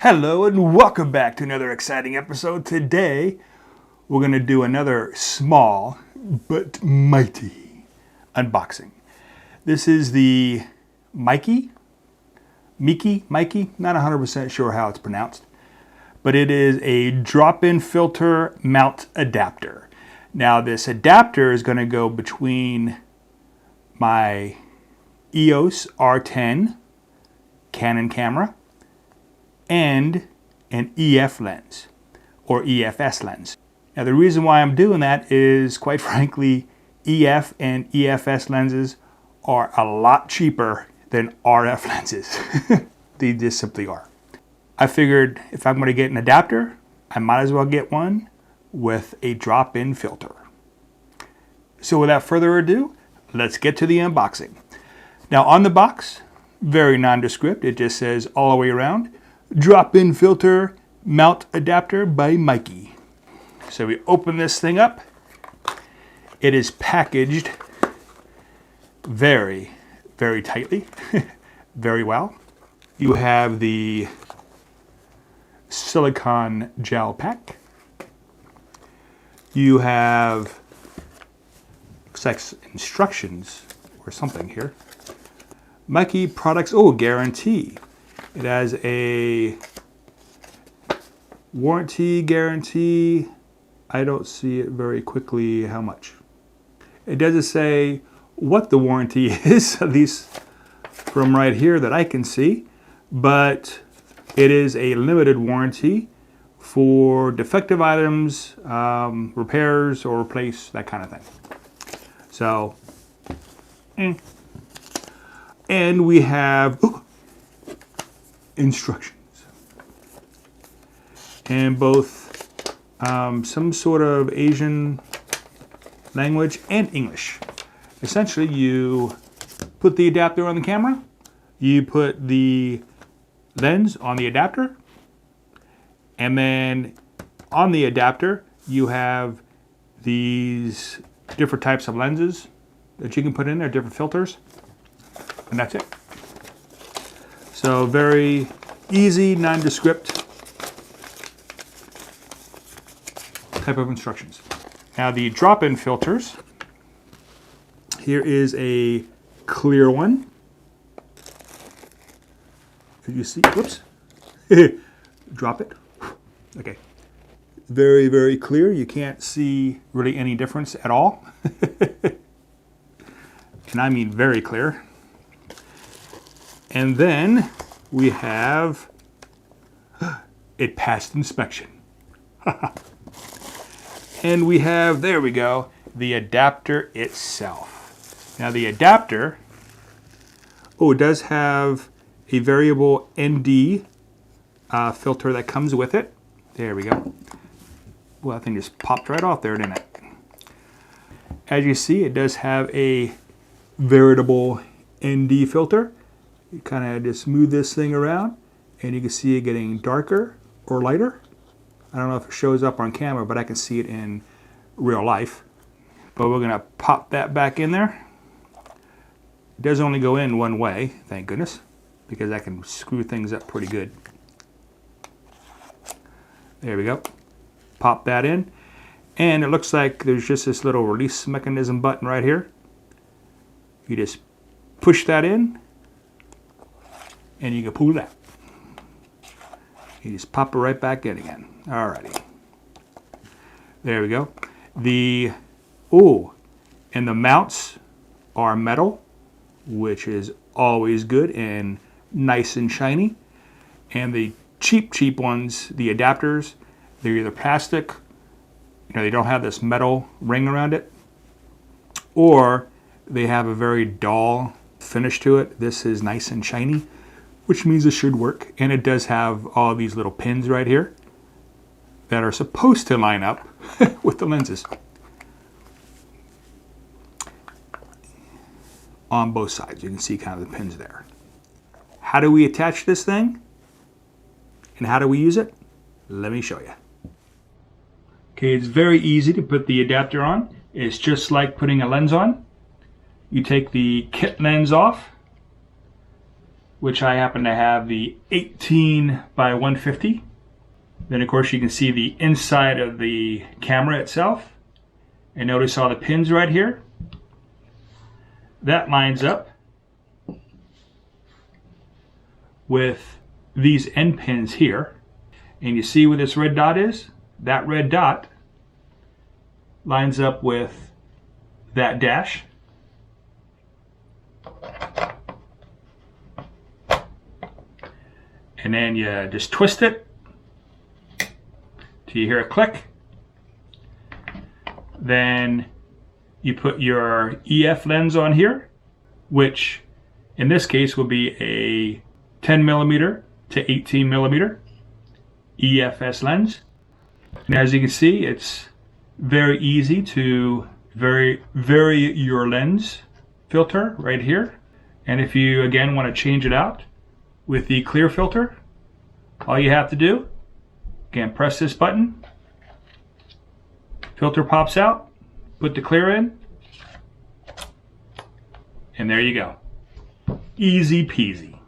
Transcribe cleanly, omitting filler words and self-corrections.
Hello and welcome back to another exciting episode. Today we're going to do another small but mighty unboxing. This is the Meike, not 100% sure how it's pronounced, but it is a drop-in filter mount adapter. Now this adapter is going to go between my EOS R10 Canon camera and an EF lens or EFS lens. Now the reason why I'm doing that is, quite frankly, EF and EFS lenses are a lot cheaper than RF lenses. They just simply are. I figured if I'm going to get an adapter, I might as well get one with a drop-in filter. So without further ado, let's get to the unboxing. Now on the box, very nondescript, it just says all the way around, drop-in filter mount adapter by Meike. So we open this thing up. It is packaged very, very tightly, very well. You have the silicone gel pack. You have, looks like instructions or something here. Meike products, guarantee. It has a warranty guarantee. I don't see it very quickly how much. It doesn't say what the warranty is, at least from right here that I can see, but it is a limited warranty for defective items, repairs or replace, that kind of thing. So, and we have instructions and both some sort of Asian language and English. Essentially, you put the adapter on the camera, you put the lens on the adapter, and then on the adapter you have these different types of lenses that you can put in there, different filters, and that's it. So very easy, nondescript type of instructions. Now the drop-in filters, here is a clear one. Did you see? Whoops. Drop it. Okay. Very, very clear. You can't see really any difference at all. And I mean very clear. And then we have, it passed inspection. And we have, there we go, the adapter itself. Now the adapter, it does have a variable ND filter that comes with it. There we go. Well, that thing just popped right off there, didn't it? As you see, it does have a variable ND filter. You kind of just move this thing around and you can see it getting darker or lighter. I don't know if it shows up on camera, but I can see it in real life. But we're going to pop that back in there. It does only go in one way, thank goodness, because I can screw things up pretty good. There we go. Pop that in. And it looks like there's just this little release mechanism button right here. You just push that in, and you can pull it out. You just pop it right back in again. Alrighty. There we go. And the mounts are metal, which is always good and nice and shiny. And the cheap ones, the adapters, they're either plastic, they don't have this metal ring around it, or they have a very dull finish to it. This is nice and shiny, which means it should work. And it does have all these little pins right here that are supposed to line up with the lenses on both sides. You can see kind of the pins there. How do we attach this thing? And how do we use it? Let me show you. Okay, it's very easy to put the adapter on. It's just like putting a lens on. You take the kit lens off, which I happen to have the 18 by 150. Then of course you can see the inside of the camera itself. And notice all the pins right here. That lines up with these end pins here. And you see where this red dot is? That red dot lines up with that dash. And then you just twist it till you hear a click. Then you put your EF lens on here, which in this case will be a 10mm to 18mm EFS lens. And as you can see, it's very easy to vary your lens filter right here. And if you again want to change it out with the clear filter, all you have to do, again, press this button, filter pops out, put the clear in, and there you go. Easy peasy.